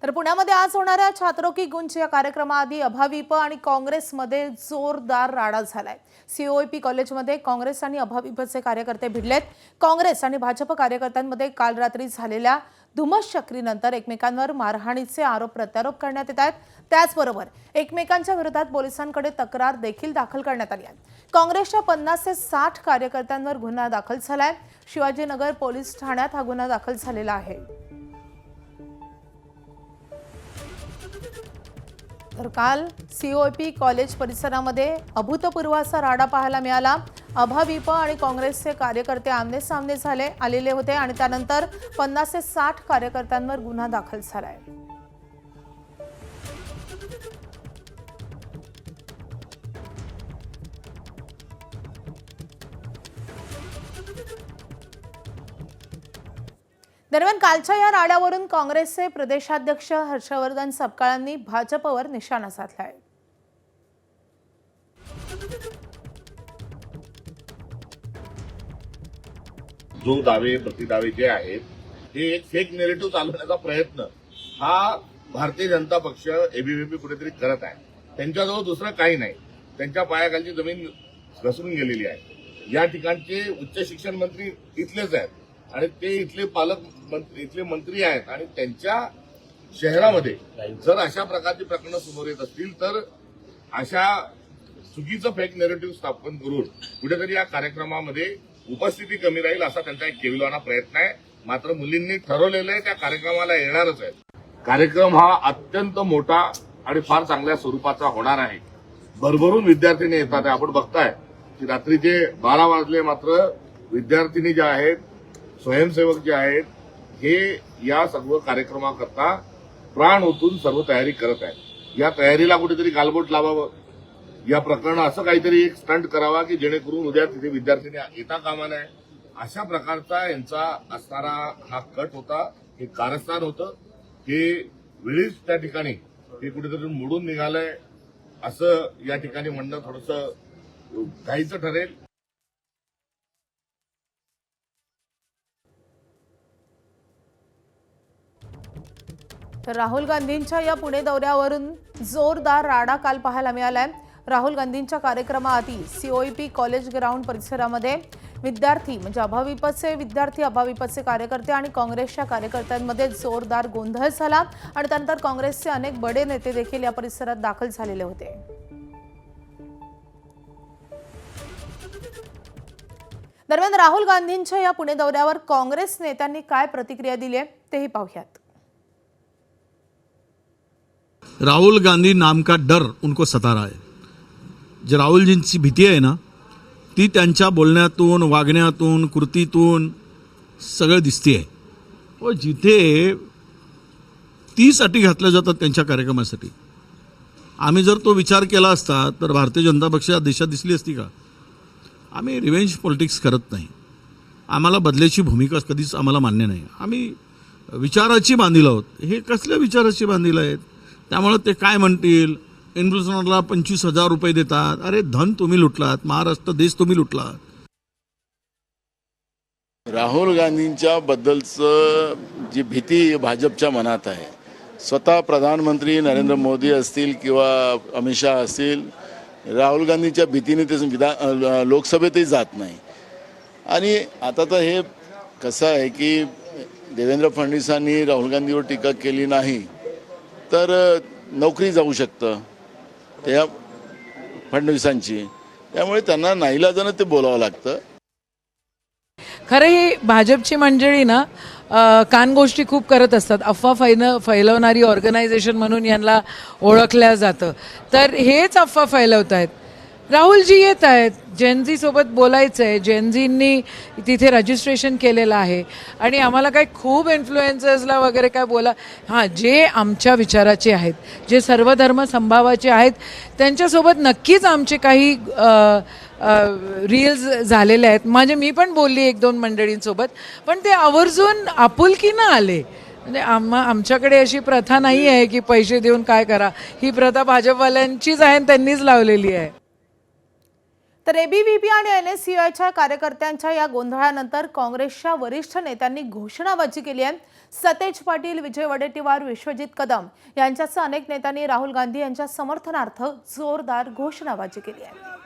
तर पुण्यामध्ये आज होणाऱ्या छात्रों की गुंज या कार्यक्रमाआधी अभाविप आणि काँग्रेसमध्ये जोरदार राडा झालाय। सीओपी कॉलेजमध्ये काँग्रेस आणि अभाविपचे कार्यकर्ते भिडलेत। काँग्रेस आणि भाजप कार्यकर्त्यांमध्ये काल रात्री झालेल्या धुमश्चक्रीनंतर एकमेकांवर मारहाणीचे आरोप प्रत्यारोप करण्यात येत आहेत। त्याचबरोबर एकमेकांच्या विरोधात पोलिसांकडे तक्रार देखील दाखल करण्यात आली आहे। काँग्रेसच्या 50 ते 60 कार्यकर्त्यांवर गुन्हा दाखल झालाय। शिवाजीनगर पोलीस ठाण्यात हा गुन्हा दाखल झालेला आहे। तर काल सीओपी कॉलेज परिसरामध्ये अभूतपूर्व असा राडा पाहायला मिळाला। अभाविप आणि काँग्रेसचे कार्यकर्ते आमने-सामने आलेले होते आणि त्यानंतर 50 ते 60 कार्यकर्त्यांवर गुन्हा दाखल झालाय। दरम्यान कालच्या या राड्यावरून काँग्रेसचे प्रदेशाध्यक्ष हर्षवर्धन सपकाळांनी भाजपवर निशाणा साधलाय। जो दावे प्रतिदावे जे आहेत हे एक फेक नेरेटिव्ह चालवण्याचा प्रयत्न हा भारतीय जनता पक्ष एबीव्हीपी कुठेतरी करत आहे। त्यांच्याजवळ दुसरं काही नाही, त्यांच्या पायाखालची जमीन घसरून गेलेली आहे। या ठिकाणचे उच्च शिक्षण मंत्री इथलेच आहेत आणि ते इथले मंत्री आहेत आणि त्यांच्या शहरामध्ये जर अशा प्रकारची प्रकरणं समोर येत असतील तर अशा चुकीचं फेक नेरेटिव्ह स्थापन करून कुठेतरी या कार्यक्रमामध्ये उपस्थिती कमी राहील असा त्यांचा एक केविलवाणा प्रयत्न आहे। मात्र मुलींनी ठरवलेलं आहे त्या कार्यक्रमाला येणारच आहे। कार्यक्रम हा अत्यंत मोठा आणि फार चांगल्या स्वरूपाचा होणार आहे। भरभरून विद्यार्थिनी येतात। आपण बघताय की रात्रीचे 12 वाजले मात्र विद्यार्थिनी ज्या आहेत, स्वयंसेवक जे आहेत, हे या सर्व कार्यक्रमाकरता प्राण ओतून सर्व तयारी करत आहेत। या तयारीला कुठेतरी गालबोट लावावं, या प्रकरणात असं काहीतरी एक स्टंट करावा की जेणेकरून उद्या तिथे विद्यार्थी येता कामा नये। अशा प्रकारचा यांचा असणारा हा कट होता, हे कारस्थान होतं, हे वेळीच त्या ठिकाणी हे कुठेतरी मोडून निघालंय असं या ठिकाणी म्हणणं थोडंसं घाईचं ठरेल। तर राहुल गांधींच्या या पुणे दौऱ्यावरून जोरदार राडा काल पाहायला मिळालाय। राहुल गांधींच्या कार्यक्रमाआधी सीओपी कॉलेज ग्राउंड परिसरामध्ये विद्यार्थी म्हणजे अभाविपचे कार्यकर्ते आणि काँग्रेसच्या कार्यकर्त्यांमध्ये जोरदार गोंधळ झाला आणि त्यानंतर काँग्रेसचे अनेक बडे नेते देखील या परिसरात दाखल झालेले होते। दरम्यान राहुल गांधींच्या या पुणे दौऱ्यावर काँग्रेस नेत्यांनी काय प्रतिक्रिया दिली आहे तेही पाहूयात। राहुल गांधी नाम का डर उनको सता रहा है। जे राहुलजींची भीती आहे ना ती त्यांच्या बोलण्यातून, वागण्यातून, कृतीतून सगळं दिसतेय। व जिथे 30 अटी घातल्या जातात त्यांच्या कार्यक्रमासाठी, आम्ही जर तो विचार केला असता तर भारतीय जनता पक्ष देशात दिसली असती का? आम्ही रिव्हेंज पॉलिटिक्स करत नाही। आम्हाला बदल्याची भूमिका कधीच आम्हाला मान्य नाही। आम्ही विचाराची बांधील आहोत। हे कसल्या विचाराची बांधील आहेत? त्यामुळे ते काय म्हणतील, इन्फ्लुएन्सरला 25,000 रुपये देतात। अरे धन तुम्ही लुटलात, महाराष्ट्र देश तुम्ही लुटलात। राहुल गांधींच्या बद्दलचं जी भीती भाजपच्या मनात आहे, स्वतः प्रधानमंत्री नरेंद्र मोदी असतील किंवा अमित शहा असतील, राहुल गांधींच्या भीतीने ते लोकसभेतही जात नाही। आणि आता तर हे कसं आहे की देवेंद्र फडणवीसांनी राहुल गांधीवर टीका केली नाही तर नोकरी जाऊ शकतं त्या फडणवीसांची, त्यामुळे त्यांना नाईलाजानं ते बोलावं लागतं। खरं ही भाजपची मंडळी ना कानगोष्टी खूप करत असतात। अफवा फैलवणारी ऑर्गनायझेशन म्हणून यांना ओळखल्या जातं। तर हेच अफवा फैलवत आहेत। राहुलजी येत आहेत, जेनझी सोबत बोलायचं आहे। जेनझींनी तिथे रजिस्ट्रेशन केलेलं आहे आणि आम्हाला काय खूप इन्फ्लुएन्सर्सला वगैरे काय बोला, हां जे आमच्या विचाराचे आहेत, जे सर्वधर्म समभावाचे आहेत, त्यांच्यासोबत नक्कीच आमचे काही रील्स झालेले आहेत। मी पण बोलली 1-2 मंडळींसोबत, पण ते आवर्जून आपुलकीनं आले। म्हणजे आमच्याकडे अशी प्रथा नाही आहे की पैसे देऊन काय करा। ही प्रथा भाजपवाल्यांचीच आहे, त्यांनीच लावलेली आहे। तर एबीव्हीपी आणि एनएसयूआयच्या कार्यकर्त्यांच्या या गोंधळानंतर काँग्रेसच्या वरिष्ठ नेत्यांनी घोषणाबाजी केली आहे. सतेज पाटील, विजय वडेट्टीवार, विश्वजित कदम यांच्यासह अनेक नेत्यांनी राहुल गांधी यांच्या समर्थनार्थ जोरदार घोषणाबाजी केली आहे.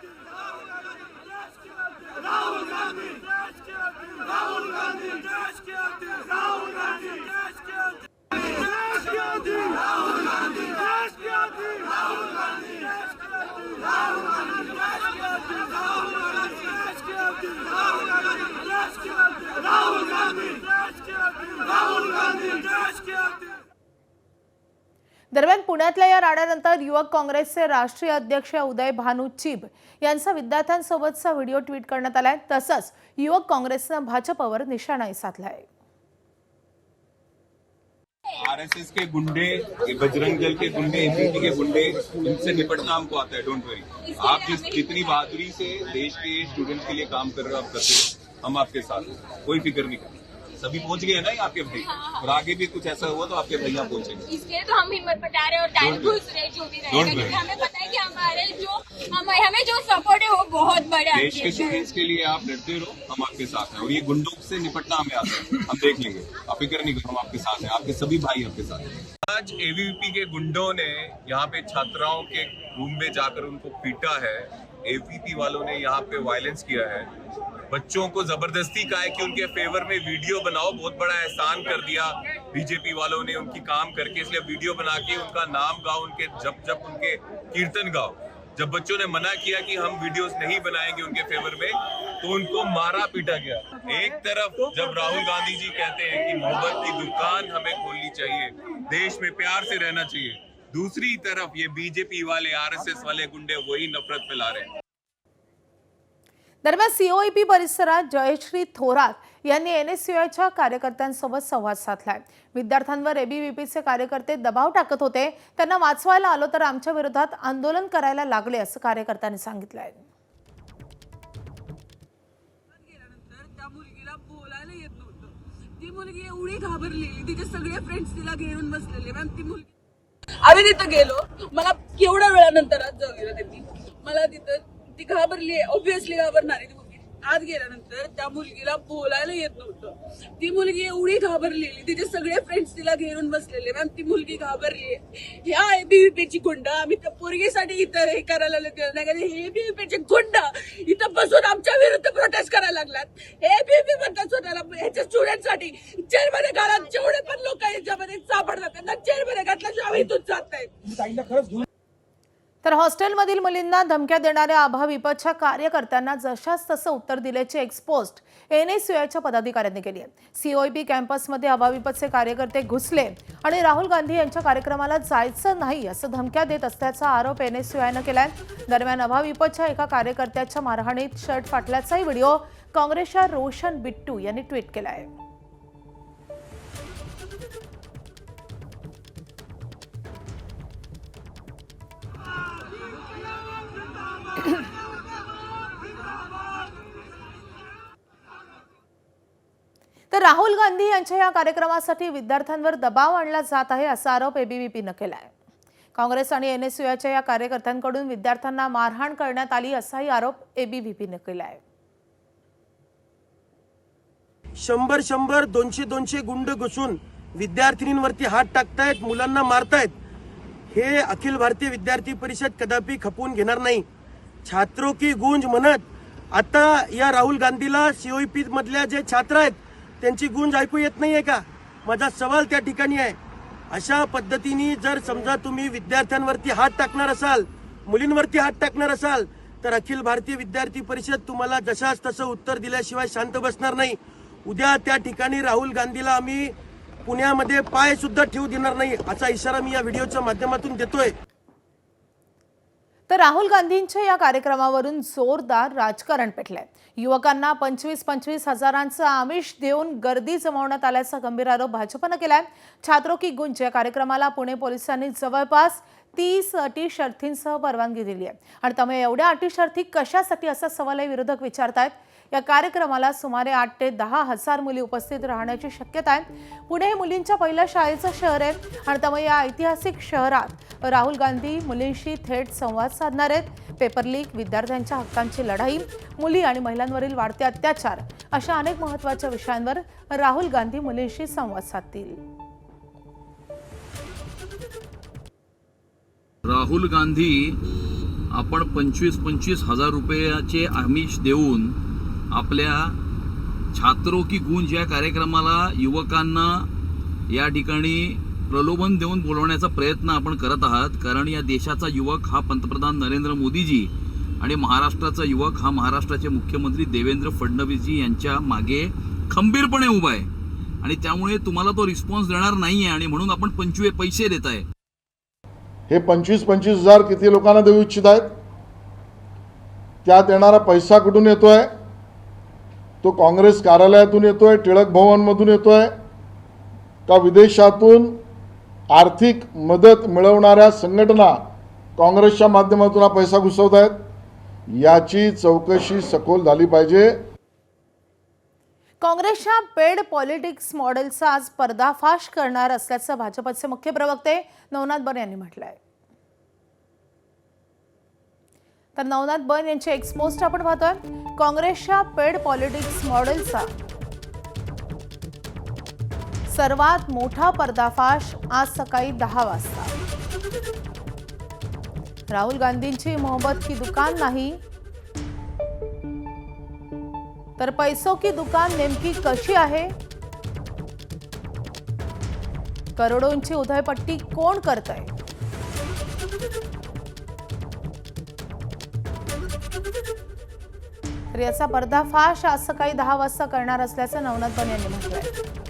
दरम्यान पुण्यातल्या या राड्यानंतर युवक काँग्रेसचे राष्ट्रीय अध्यक्ष उदय भानू चिब यांचा विद्यार्थ्यांसोबतचा व्हिडिओ ट्विट करण्यात आलाय. तसंच युवक काँग्रेसनं भाजपवर निशाणाही साधलाय. आरएसएस के गुंडे, ये बजरंग दल के गुंडे, एबीवीपी के गुंडे, इनसे निपटना हमको आता है. डोंट वरी. आप जितनी बहादुरी से देश के स्टूडेंट के लिए काम कर रहे हो, आप करते हो, हम आपके साथ हैं. कोई फिक्र नहीं करना. सभी पहुंच गए ना आपके भाई, और आगे भी कुछ ऐसा हुआ तो आपके भैया पहुंचेंगे. इसलिए तो हम हिम्मत बटा रहे और टाइम घुस रहे जो भी रहेगा, क्योंकि हमें पता है कि हमें जो सपोर्ट है वो बहुत बड़ा देश के स्टूडेंट्स के लिए आप लड़ते रहो, हम आपके साथ हैं. और ये गुंडों से निपटना हमें आता है, हम देख लेंगे. आप फिक्र नहीं करो, हम आपके साथ हैं. आपके सभी भाई आपके साथ हैं. आज एबीवीपी के गुंडों ने यहाँ पे छात्राओं के रूम में जाकर उनको पीटा है. एबीवीपी वालों ने यहाँ पे वायलेंस किया है. बच्चों को जबरदस्ती कहा है कि उनके फेवर में वीडियो बनाओ. बहुत बड़ा एहसान कर दिया बीजेपी वालों ने उनकी काम करके, इसलिए वीडियो बना के उनका नाम गाओ, उनके जब उनके कीर्तन गाओ. जब बच्चों ने मना किया कि हम वीडियोस नहीं बनाएंगे उनके फेवर में, तो उनको मारा पीटा गया. एक तरफ जब राहुल गांधी जी कहते हैं कि मोहब्बत की दुकान हमें खोलनी चाहिए, देश में प्यार से रहना चाहिए, दूसरी तरफ ये बीजेपी वाले, आरएसएस वाले गुंडे वही नफरत फैला रहे हैं. दरम्यान सीओईपी परिसरात जयश्री थोरात यांनी एनएसयूआयच्या कार्यकर्त्यांसोबत संवाद साधलाय. विद्यार्थ्यांवर एबीव्हीपीचे कार्यकर्ते दबाव टाकत होते. त्यांना वाचवायला आलो तर आमच्या विरोधात आंदोलन करायला लागले असं कार्यकर्त्यांनी सांगितलंय. त्या मुलगीला बोलायला येत नव्हतं. ती मुलगी एवढी घाबरलेली, तिचे सगळे फ्रेंड्स तिला घेऊन बसलेले. मॅम ती मुलगी, आम्ही तिथं गेलो, मला केवढ्या वेळानंतर आज जवळ त्यांनी मला तिथं, ती घाबरली, ऑब्व्हियसली घाबरणार आहे ती मुलगी. आत गेल्यानंतर त्या मुलगीला बोलायला येत नव्हतं. ती मुलगी एवढी घाबरलेली, तिचे सगळे फ्रेंड्स तिला घेऊन बसलेले. मॅम ती मुलगी घाबरली. ह्या एबीव्हीपीची गुंड आम्ही त्या पोरगीसाठी इथं हे करायला लागलो नाही, कारण हे एबीव्हीपीचे गुंड इथं बसून आमच्या विरुद्ध प्रोटेस्ट करायला लागलात. एबीव्हीपी म्हणतात स्वतःला ह्याच्या स्टुडंटसाठी जेलमध्ये घालात. जेवढे पण लोक याच्यामध्ये सापडतात त्यांना जेलमध्ये घातल्याशिवाय आम्ही इथून जात नाही. तर हॉस्टेलमधील मुलींना धमक्या देणाऱ्या अभाविपच्या कार्यकर्त्यांना जशास तसं उत्तर दिल्याची एक्सपोस्ट एनएसयूआयच्या पदाधिकाऱ्यांनी केली आहे. सीओईपी कॅम्पसमध्ये अभाविपचे कार्यकर्ते घुसले आणि राहुल गांधी यांच्या कार्यक्रमाला जायचं नाही असं धमक्या देत असल्याचा आरोप एनएसयूआयनं केलाय. दरम्यान अभाविपच्या एका कार्यकर्त्याच्या मारहाणीत शर्ट फाटल्याचाही व्हिडिओ काँग्रेसच्या रोशन बिट्टू यांनी ट्विट केला आहे. तर राहुल गांधी यांच्या या कार्यक्रमासाठी विद्यार्थ्यांवर दबाव आणला जात आहे असा आरोप एबीव्हीपीनं केला आहे. काँग्रेस आणि एनएसयूआयच्या या कार्यकर्त्यांकडून विद्यार्थ्यांना मारहाण करण्यात आली असाही आरोप एबीव्हीपीनं केला आहे. 100 200 गुंड घुसून विद्यार्थिनींवरती हात टाकतायत, मुलांना मारतायत. हे अखिल भारतीय विद्यार्थी परिषद कदापि खपवून घेणार नाही. छात्रों की गूंज म्हणत आता या राहुल गांधीला सीओईपी मधल्या जे छात्र आहेत त्यांची गूंज ऐकू येत नाहीये का? माझा सवाल त्या ठिकाणी आहे. अशा पद्धतीने जर समजा तुम्ही विद्यार्थ्यांवरती हात टाकणार असाल, मुलींवरती हात टाकणार असाल, तर अखिल भारतीय विद्यार्थी परिषद तुम्हाला जशास तसं उत्तर दिल्याशिवाय शांत बसणार नाही. उद्या त्या ठिकाणी राहुल गांधीला आम्ही पुण्यामध्ये पाय सुद्धा ठेवू देणार नाही असा इशारा मी या व्हिडिओच्या माध्यमातून देतोय. तर राहुल गांधींच्या या कार्यक्रमावरून जोरदार राजकारण पेटलंय. युवकांना 25-25 हजारांचं आमिष देऊन गर्दी जमवण्यात आल्याचा गंभीर आरोप भाजपनं केलाय. छात्रों की गुंज या कार्यक्रमाला पुणे पोलिसांनी जवळपास 30 अटी शर्थींसह परवानगी दिली आहे. आणि त्यामुळे एवढ्या अटी शर्थी कशासाठी असा सवालही विरोधक विचारतायत. या कार्यक्रमाला सुमारे 8 ते 10 हजार मुली उपस्थित राहण्याची शक्यता आहे. पुणे हे मुलींच्या पहिल्या शाळेचं शहर आहे आणि त्यामुळे या ऐतिहासिक शहरात राहुल गांधी मुलींशी थेट संवाद साधणार आहेत. पेपर लीक, विद्यार्थ्यांच्या हक्कांची लढाई, मुली आणि महिलांवरील वाढते अत्याचार अशा अनेक महत्त्वाच्या विषयांवर राहुल गांधी मुलींशी संवाद साधतील. राहुल गांधी आपण 25-25 हजार रुपयाचे आमिष देऊन आपल्या छात्रों की गूंज या कार्यक्रमाला युवकांना या ठिकाणी प्रलोभन देऊन बोलवण्याचा प्रयत्न आपण करत आहात. कारण या देशाचा युवक हा पंतप्रधान नरेंद्र मोदीजी आणि महाराष्ट्राचा युवक हा महाराष्ट्राचे मुख्यमंत्री देवेंद्र फडणवीसजी यांच्या मागे खंबीरपणे उभा आहे आणि त्यामुळे तुम्हाला तो रिस्पॉन्स देणार नाहीये आणि म्हणून आपण 25 पैसे देत आहे. हे 25-25 हजार किती लोकांना देऊ इच्छित आहेत? त्यात येणारा पैसा कुठून येतोय? तो काँग्रेस कार्यालयातून येतोय, टिळक भवनमधून येतोय का विदेशातून आर्थिक मदत मिळवणाऱ्या संघटना काँग्रेसच्या माध्यमातून हा पैसा घुसवत आहेत? याची चौकशी सखोल झाली पाहिजे. काँग्रेसच्या पेड पॉलिटिक्स मॉडेलचा आज पर्दाफाश करणार असल्याचं भाजपचे मुख्य प्रवक्ते नवनाथ बन यांनी म्हटलंय. तर नवनाथ बन यांची एक्सपोस्ट आपण पाहतोय. काँग्रेसच्या पेड पॉलिटिक्स मॉडेलचा सर्वात मोठा पर्दाफाश आज सकाळी 10 वाजता. राहुल गांधींची मोहब्बत की दुकान नाही तर पैसों की दुकान नेमकी कशी आहे? करोडोंची उधळपट्टी कोण करतंय? तर याचा पर्दाफाश आज सकाळी 10 वाजता करणार असल्याचं नवनाथ बन यांनी म्हटलंय.